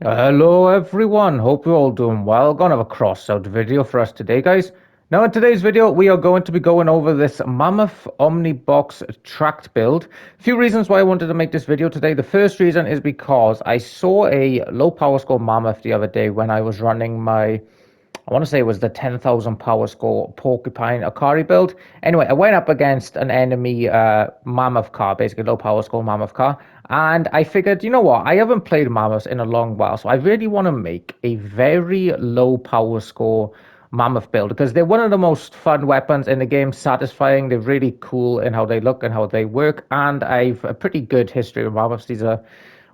Hello everyone, hope you're all doing well. Gonna have a crossout video for us today, guys. Now in today's video, we are going to be going over this Mammoth Omnibox tracked build. A few reasons why I wanted to make this video today. The first reason is because I saw a low power score Mammoth the other day when I was running my, I want to say it was the 10,000 power score Porcupine Akari build. Anyway, I went up against an enemy Mammoth car, basically low power score Mammoth car. And I figured, you know what, I haven't played Mammoths in a long while, so I really want to make a very low power score Mammoth build because they're one of the most fun weapons in the game, satisfying. They're really cool in how they look and how they work. And I've a pretty good history with Mammoths. These are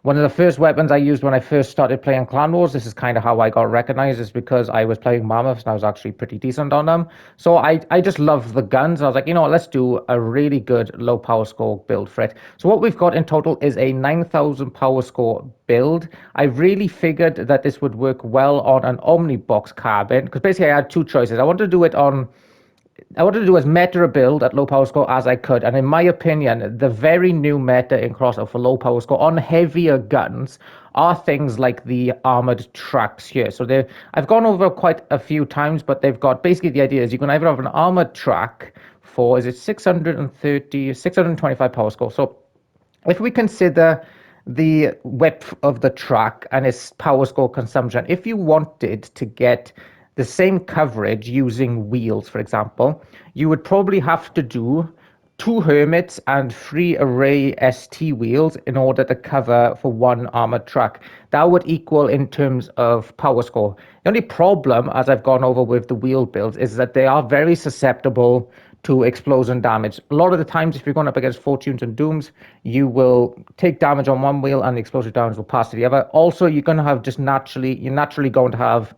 one of the first weapons I used when I first started playing Clan Wars. This is kind of how I got recognized, is because I was playing Mammoths and I was actually pretty decent on them. So I just love the guns. I was like, you know what, let's do a really good low power score build for it. So what we've got in total is a 9,000 power score build. I really figured that this would work well on an Omnibox carbine because basically I had two choices. I wanted to do as meta a build at low power score as I could, and in my opinion, the very new meta in Crossout for low power score on heavier guns are things like the armored tracks here. So I've gone over quite a few times, but they've got basically the idea is you can either have an armored track for, is it 630, 625 power score. So if we consider the width of the track and its power score consumption, if you wanted to get the same coverage using wheels, for example, you would probably have to do two hermits and three array ST wheels in order to cover for one armored track. That would equal in terms of power score. The only problem, as I've gone over with the wheel builds, is that they are very susceptible to explosion damage. A lot of the times, if you're going up against Fortunes and Dooms, you will take damage on one wheel and the explosive damage will pass to the other. Also, you're going to have you're naturally going to have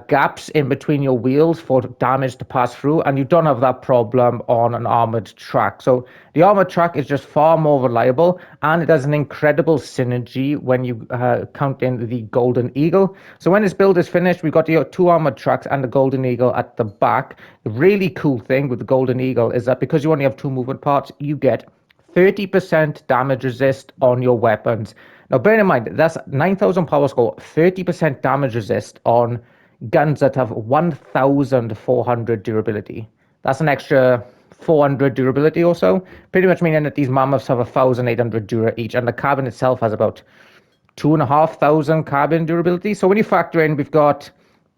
gaps in between your wheels for damage to pass through, and you don't have that problem on an armored track. So the armored track is just far more reliable, and it has an incredible synergy when you count in the Golden Eagle. So when this build is finished, we've got the two armored tracks and the Golden Eagle at the back. The really cool thing with the Golden Eagle is that because you only have two movement parts, you get 30% damage resist on your weapons. Now, bear in mind, that's 9,000 power score, 30% damage resist on guns that have 1,400 durability. That's an extra 400 durability or so, pretty much meaning that these mammoths have 1,800 dura each, and the carbon itself has about 2,500 carbon durability. So when you factor in, we've got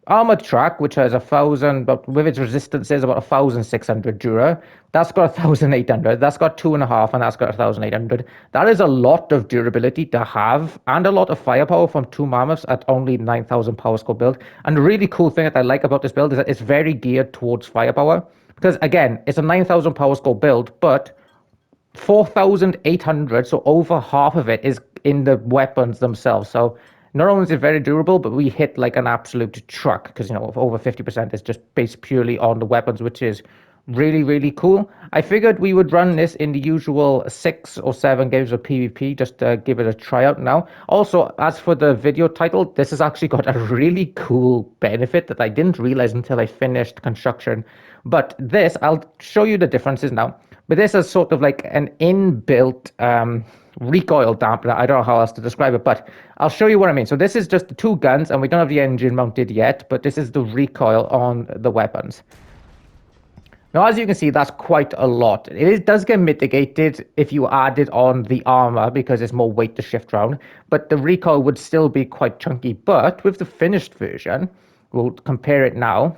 armored track, which has 1,000, but with its resistance is about 1,600 dura. That's got 1,800. That's got 2.5, and that's got 1,800. That is a lot of durability to have, and a lot of firepower from two mammoths at only 9,000 power score build. And the really cool thing that I like about this build is that it's very geared towards firepower. Because again, it's a 9,000 power score build, but 4,800, so over half of it is in the weapons themselves. So not only is it very durable, but we hit like an absolute truck because, you know, over 50% is just based purely on the weapons, which is really, really cool. I figured we would run this in the usual 6 or 7 games of PvP just to give it a try out now. Also, as for the video title, this has actually got a really cool benefit that I didn't realize until I finished construction. But this, I'll show you the differences now. But this is sort of like an inbuilt recoil dampener. I don't know how else to describe it, but I'll show you what I mean. So this is just the two guns, and we don't have the engine mounted yet, but this is the recoil on the weapons. Now, as you can see, that's quite a lot. Does get mitigated if you add it on the armor because it's more weight to shift around, but the recoil would still be quite chunky. But with the finished version, we'll compare it now.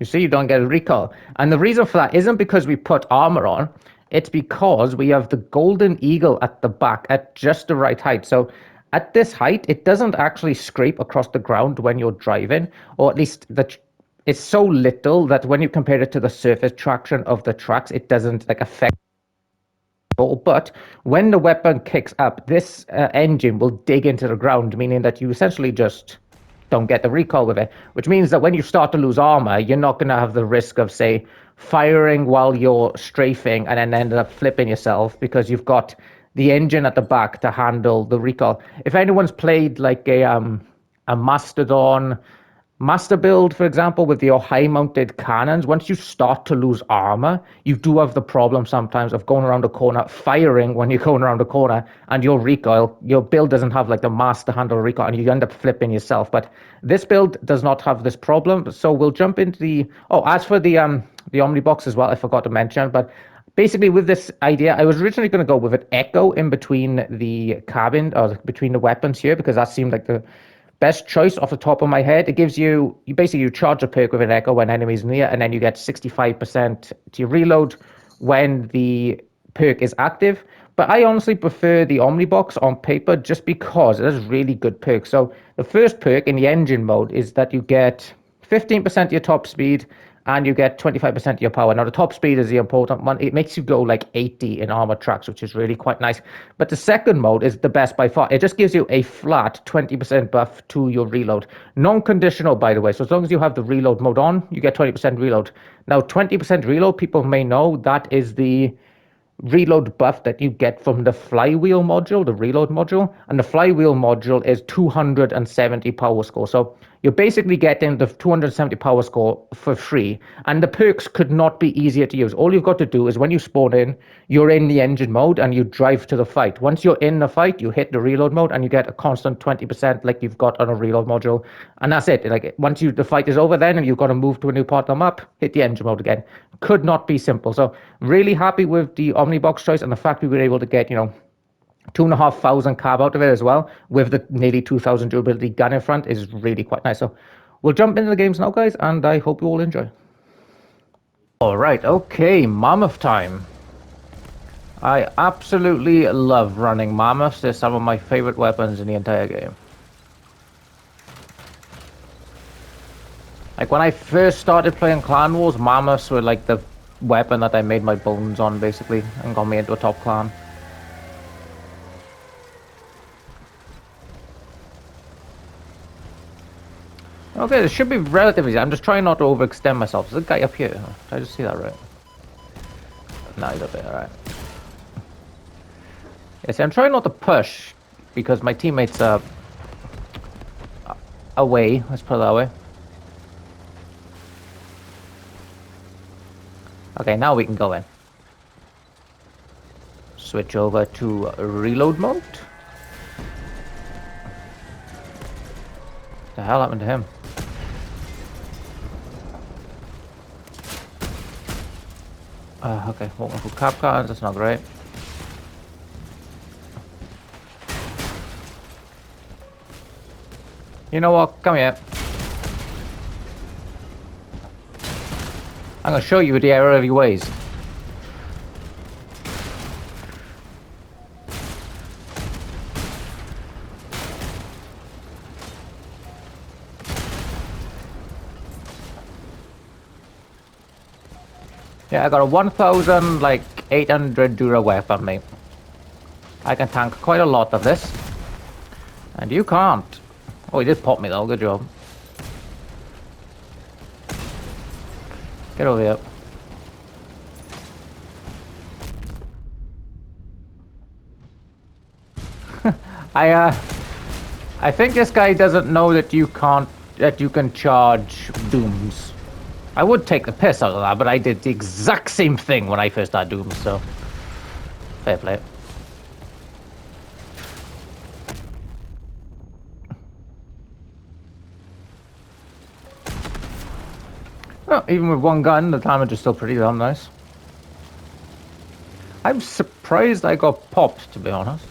You see, you don't get a recoil. And the reason for that isn't because we put armor on, it's because we have the Golden Eagle at the back at just the right height. So at this height, it doesn't actually scrape across the ground when you're driving, or at least it's so little that when you compare it to the surface traction of the tracks, it doesn't like affect. But when the weapon kicks up, this engine will dig into the ground, meaning that you essentially just don't get the recoil with it, which means that when you start to lose armor, you're not going to have the risk of, say, firing while you're strafing and then end up flipping yourself because you've got the engine at the back to handle the recoil. If anyone's played like a Mastodon, Master build, for example, with your high-mounted cannons, once you start to lose armor, you do have the problem sometimes of going around a corner, firing when you're going around a corner, and your recoil, your build doesn't have like the master handle recoil, and you end up flipping yourself. But this build does not have this problem, so we'll jump into the... Oh, as for the Omnibox as well, I forgot to mention, but basically with this idea, I was originally going to go with an echo in between the cabin, or between the weapons here, because that seemed like the best choice off the top of my head. It gives you basically you charge a perk with an echo when enemies near, and then you get 65% to your reload when the perk is active. But I honestly prefer the Omnibox on paper just because it has really good perks. So the first perk in the engine mode is that you get 15% of your top speed and you get 25% of your power. Now, the top speed is the important one. It makes you go like 80 in armor tracks, which is really quite nice. But the second mode is the best by far. It just gives you a flat 20% buff to your reload. Non-conditional, by the way. So as long as you have the reload mode on, you get 20% reload. Now, 20% reload, people may know, that is the reload buff that you get from the flywheel module, the reload module, and the flywheel module is 270 power score. So you're basically getting the 270 power score for free, and the perks could not be easier to use. All you've got to do is when you spawn in, you're in the engine mode and you drive to the fight. Once you're in the fight, you hit the reload mode and you get a constant 20% like you've got on a reload module, and that's it. Like once the fight is over, then and you've got to move to a new part of the map, hit the engine mode again. Could not be simple. So really happy with the Omnibox choice and the fact we were able to get 2,500 carb out of it as well, with the nearly 2,000 durability gun in front, is really quite nice. So we'll jump into the games now, guys, and I hope you all enjoy. Alright, okay, Mammoth time. I absolutely love running Mammoths. They're some of my favorite weapons in the entire game. Like when I first started playing Clan Wars, Mammoths were like the weapon that I made my bones on, basically, and got me into a top clan. Okay, this should be relatively easy. I'm just trying not to overextend myself. There's a guy up here. Did I just see that right? No, he's up there, alright. Yeah, see, I'm trying not to push because my teammates are away, let's put it that way. Okay, now we can go in. Switch over to reload mode. What the hell happened to him? Okay, walking through cap cars, that's not great. You know what? Come here. I'm gonna show you the error of your ways. Yeah, I got a 1,800 Dura weapon, mate. I can tank quite a lot of this. And you can't. Oh, he did pop me though, good job. Get over here. I think this guy doesn't know that you can charge dooms. I would take the piss out of that, but I did the exact same thing when I first had dooms, so fair play. Well, even with one gun, the damage is still pretty damn nice. I'm surprised I got popped, to be honest.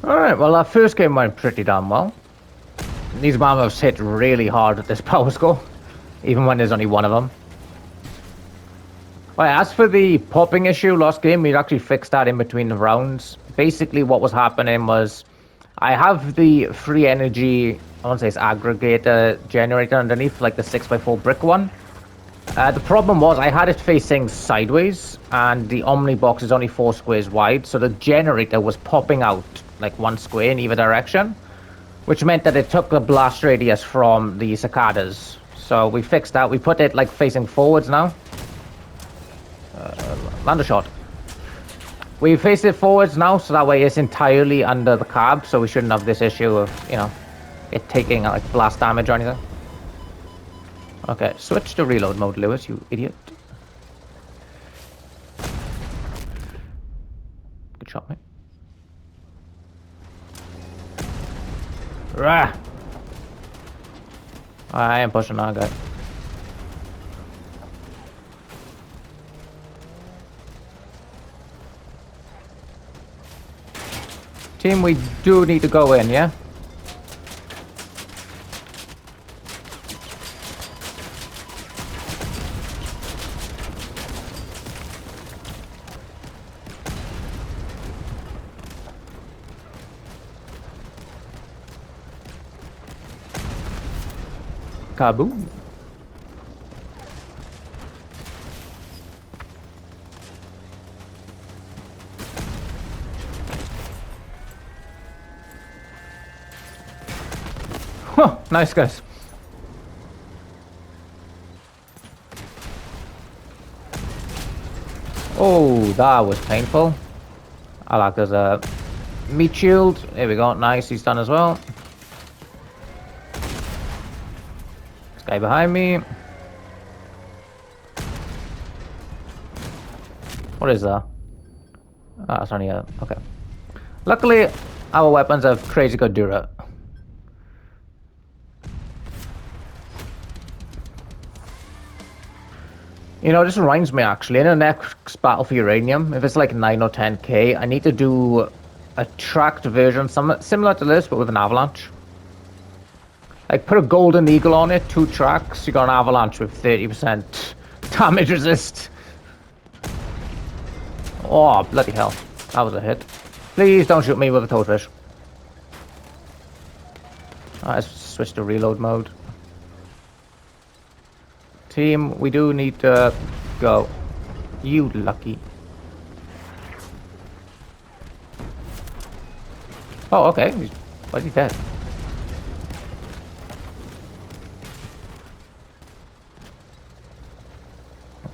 Alright, well, that first game went pretty damn well. These mammoths hit really hard at this power score, even when there's only one of them. Right, as for the popping issue last game, we actually fixed that in between the rounds. Basically, what was happening was I have the free energy, I want to say it's aggregator generator underneath, like the 6x4 brick one. The problem was I had it facing sideways, and the Omnibox is only 4 squares wide, so the generator was popping out like 1 square in either direction, which meant that it took the blast radius from the cicadas. So we fixed that. We put it like facing forwards now. Land a shot. We face it forwards now, so that way it's entirely under the cab, so we shouldn't have this issue of, you know, it taking like blast damage or anything. Okay, switch to reload mode, Lewis, you idiot. Good shot, mate. Rah! I am pushing that guy. Team, we do need to go in, yeah? Kaboom. Huh, nice guys. Oh, that was painful. I like there's a meat shield. There we go. Nice, he's done as well. This guy behind me. What is that? Ah, it's only a... Okay. Luckily, our weapons have crazy good dura. You know, this reminds me actually, in the next battle for uranium, if it's like 9 or 10k, I need to do a tracked version, similar to this, but with an avalanche. Like, put a golden eagle on it, 2 tracks, you got an avalanche with 30% damage resist. Oh, bloody hell. That was a hit. Please don't shoot me with a toadfish. Alright, let's switch to reload mode. Team, we do need to go. You lucky. Oh, okay. Why is he dead?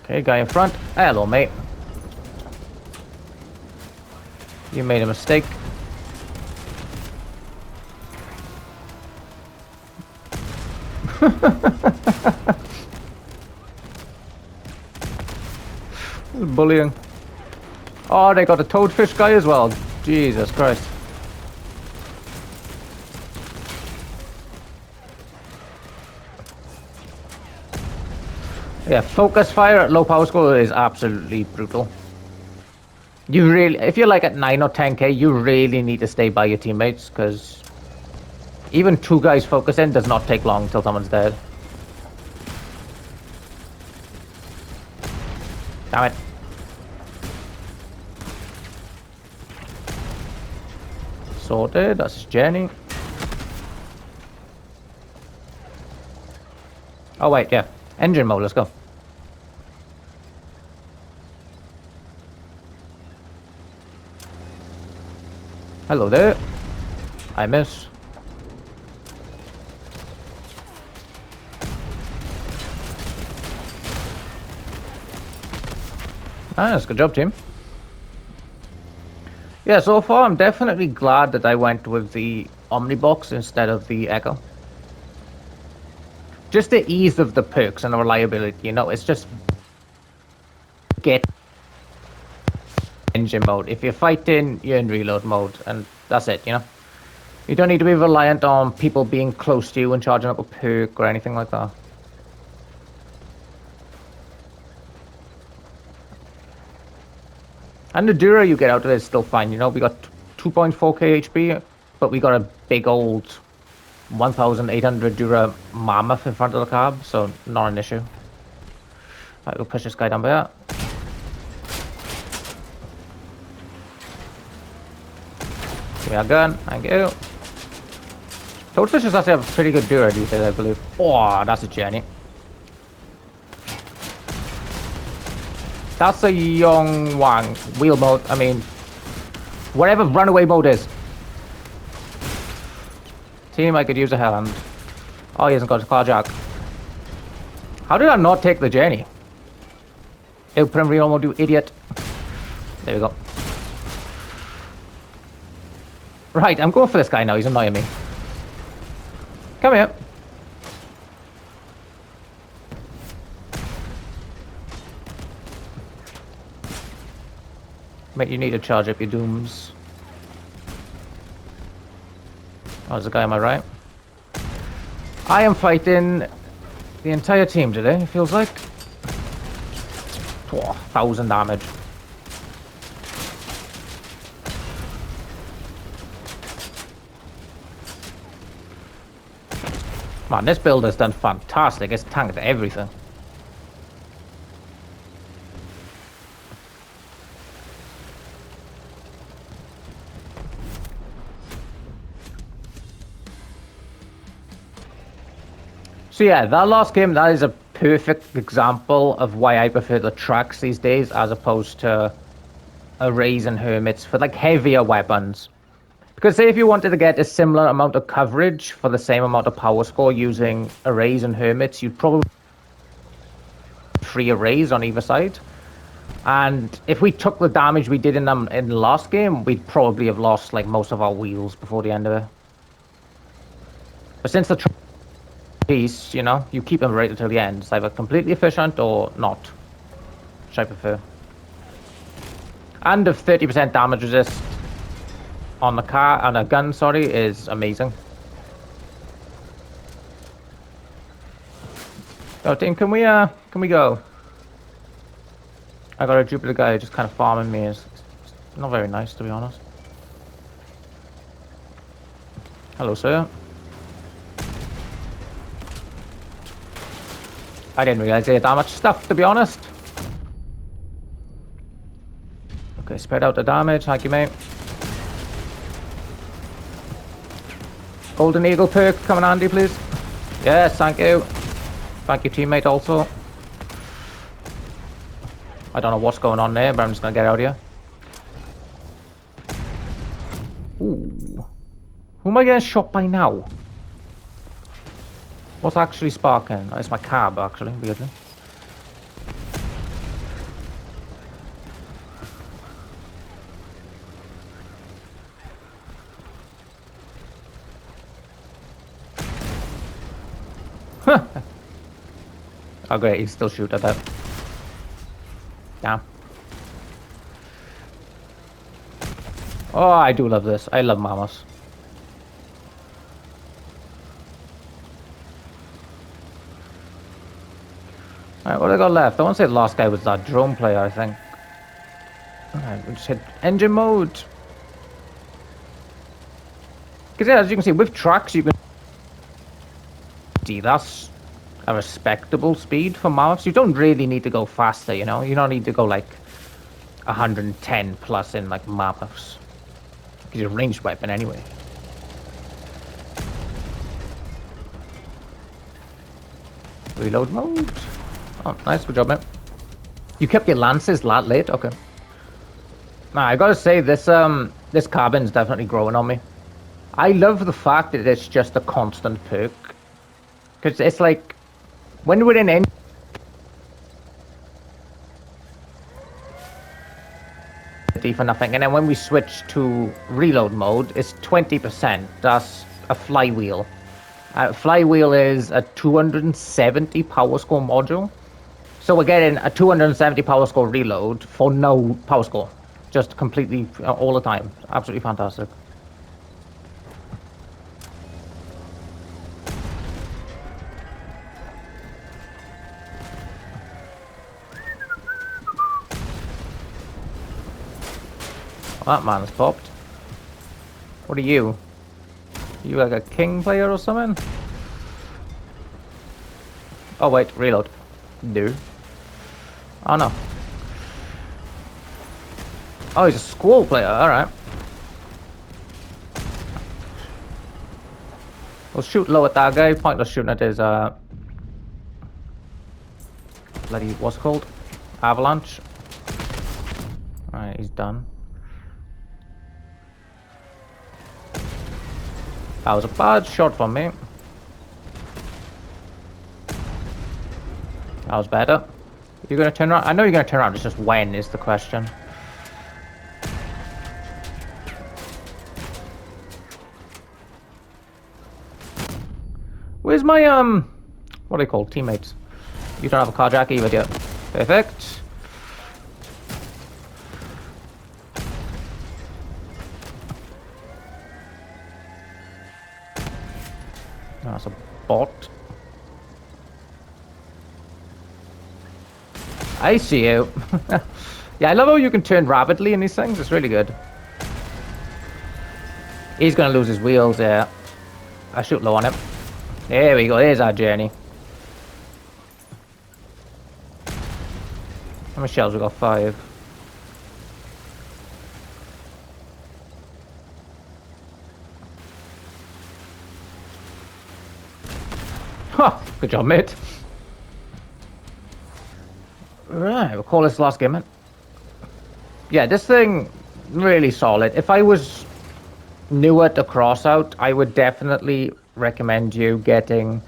Okay, guy in front. Hello, mate. You made a mistake. Bullying. Oh, they got a toadfish guy as well. Jesus Christ. Yeah, focus fire at low power score is absolutely brutal. You really, if you're like at 9 or 10k, you really need to stay by your teammates, because even 2 guys focusing does not take long until someone's dead. Damn it. Sorted, that's his journey. Oh wait, yeah. Engine mode, let's go. Hello there. I miss. Nice, good job, team. Yeah, so far I'm definitely glad that I went with the Omnibox instead of the Echo. Just the ease of the perks and the reliability, you know, it's just get engine mode. If you're fighting, you're in reload mode, and that's it, you know. You don't need to be reliant on people being close to you and charging up a perk or anything like that. And the Dura you get out of it is still fine, you know. We got 2.4k HP, but we got a big old 1,800 Dura mammoth in front of the cab, so not an issue. Right, we'll push this guy down there. We are good, thank you. Toadfishes actually have a pretty good Dura these days, I believe. Oh, that's a journey. That's a Young Wang wheel mode. I mean, whatever runaway mode is. Team, I could use a hand. Oh, he hasn't got a carjack. How did I not take the journey? Ew, put him real mode, you idiot. There we go. Right, I'm going for this guy now. He's annoying me. Come here. Mate, you need to charge up your dooms. Oh, there's a guy on my right. I am fighting the entire team today, it feels like. Oh, 1,000 damage. Man, this build has done fantastic. It's tanked everything. So yeah, that last game, that is a perfect example of why I prefer the tracks these days as opposed to arrays and hermits for like heavier weapons. Because say if you wanted to get a similar amount of coverage for the same amount of power score using arrays and hermits, you'd probably 3 arrays on either side. And if we took the damage we did in the last game, we'd probably have lost like most of our wheels before the end of it. But since the piece, you know, you keep them right until the end. It's either completely efficient or not, which I prefer. And if 30% damage resist on the car and a gun, sorry, is amazing. Oh, team, can we go? I got a Jupiter guy just kind of farming me. It's not very nice, to be honest. Hello, sir. I didn't realize they had that much stuff, to be honest. Okay, spread out the damage. Thank you, mate. Golden Eagle perk, come in handy, please. Yes, thank you. Thank you, teammate, also. I don't know what's going on there, but I'm just going to get out of here. Ooh. Who am I getting shot by now? What's actually sparking? Oh, it's my cab, actually, weirdly. Oh great, he still shoot at that. Damn. Oh, I do love this. I love mammoths. Alright, what do I got left? I want to say the last guy was that drone player, I think. Alright, we just hit engine mode. Because yeah, as you can see, with tracks you can see that's a respectable speed for mammoths. You don't really need to go faster, you know? You don't need to go like 110 plus in like mammoths. Because you're a ranged weapon anyway. Reload mode. Oh, nice, good job, mate. You kept your lances that late? Okay. Nah, I gotta say, this carbon's definitely growing on me. I love the fact that it's just a constant perk. Because it's like, when we're in any... for nothing, and then when we switch to reload mode, it's 20%. That's a flywheel. Flywheel is a 270 power score module. So we're getting a 270 power score reload for no power score. Just completely, all the time. Absolutely fantastic. Oh, that man's popped. What are you? You like a king player or something? Oh wait, reload. No. Oh no. Oh, he's a squall player, alright. We'll shoot low at that guy. Pointless shooting at his bloody, what's it called? Avalanche. Alright, he's done. That was a bad shot from me. That was better. You're gonna turn around? I know you're gonna turn around, it's just when is the question. Where's my, what are they called? Teammates. You don't have a carjack either, yet. Perfect. That's a bot. I see you. Yeah, I love how you can turn rapidly in these things. It's really good. He's gonna lose his wheels there. I shoot low on him. There we go. There's our journey. How many shells we got? 5. Huh, good job, mate. Right, we'll call this last game, man. Yeah, this thing, really solid. If I was newer to Crossout, I would definitely recommend you getting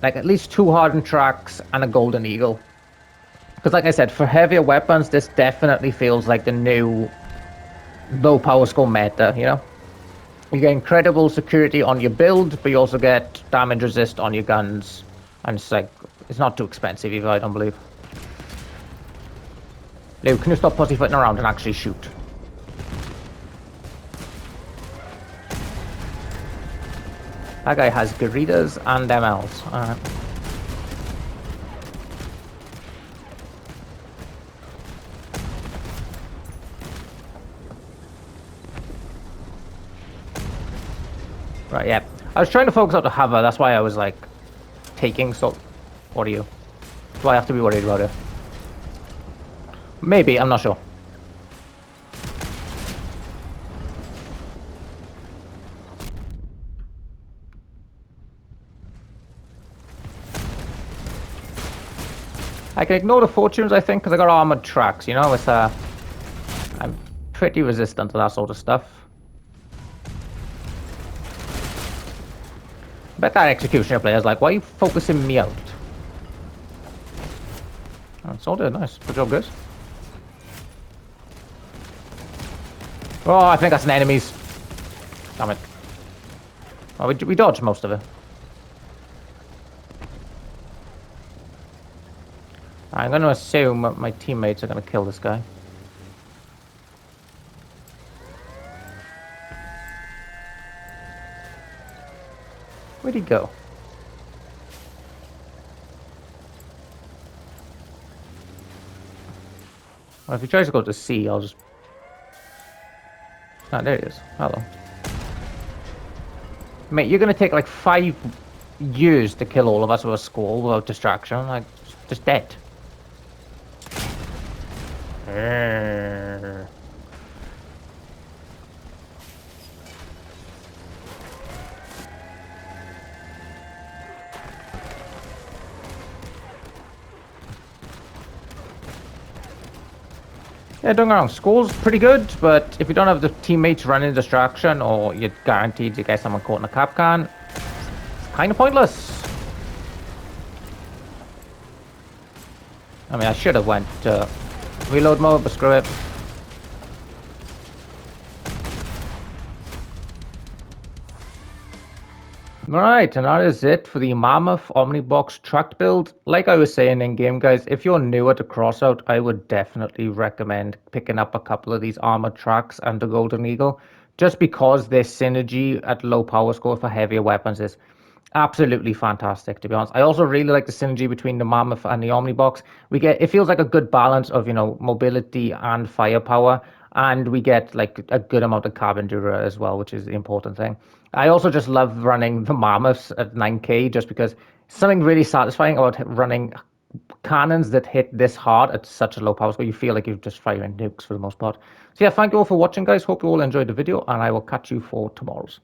like at least 2 hardened tracks and a golden eagle. Because like I said, for heavier weapons, this definitely feels like the new low power score meta, you know? You get incredible security on your build, but you also get damage resist on your guns. And it's like, it's not too expensive either, I don't believe. Lou, can you stop pussyfooting around and actually shoot? That guy has Garitas and MLs. Alright. Right, yeah. I was trying to focus out the hover, that's why I was like taking so. What are you? Do I have to be worried about it? Maybe, I'm not sure. I can ignore the fortunes, I think, because I got armored tracks, you know? It's I'm pretty resistant to that sort of stuff. I bet that executioner player's like, why are you focusing me out? Oh, it's all good, nice. Good job, guys. Oh, I think that's an enemy's. Damn it. Oh, we dodged most of it. I'm going to assume my teammates are going to kill this guy. Where'd he go? Well, if he tries to go to C, I'll just... Ah, there he is. Hello. Mate, you're going to take like 5 years to kill all of us with a skull without distraction. Like, just dead. Yeah, don't get wrong, school's pretty good, but if you don't have the teammates running distraction, or you're guaranteed to get someone caught in a capcan, it's kind of pointless. I mean, I should have went reload mode, but screw it. Right, and that is it for the Mammoth Omnibox track build. Like I was saying in game, guys, if you're newer to Crossout, I would definitely recommend picking up a couple of these armored tracks and the Golden Eagle, just because their synergy at low power score for heavier weapons is absolutely fantastic, to be honest. I also really like the synergy between the Mammoth and the Omnibox. It feels like a good balance of, you know, mobility and firepower, and we get like a good amount of carbon dura as well, which is the important thing. I also just love running the Mammoths at 9k, just because something really satisfying about running cannons that hit this hard at such a low power score. You feel like you're just firing nukes for the most part. So yeah, thank you all for watching, guys. Hope you all enjoyed the video, and I will catch you for tomorrow's.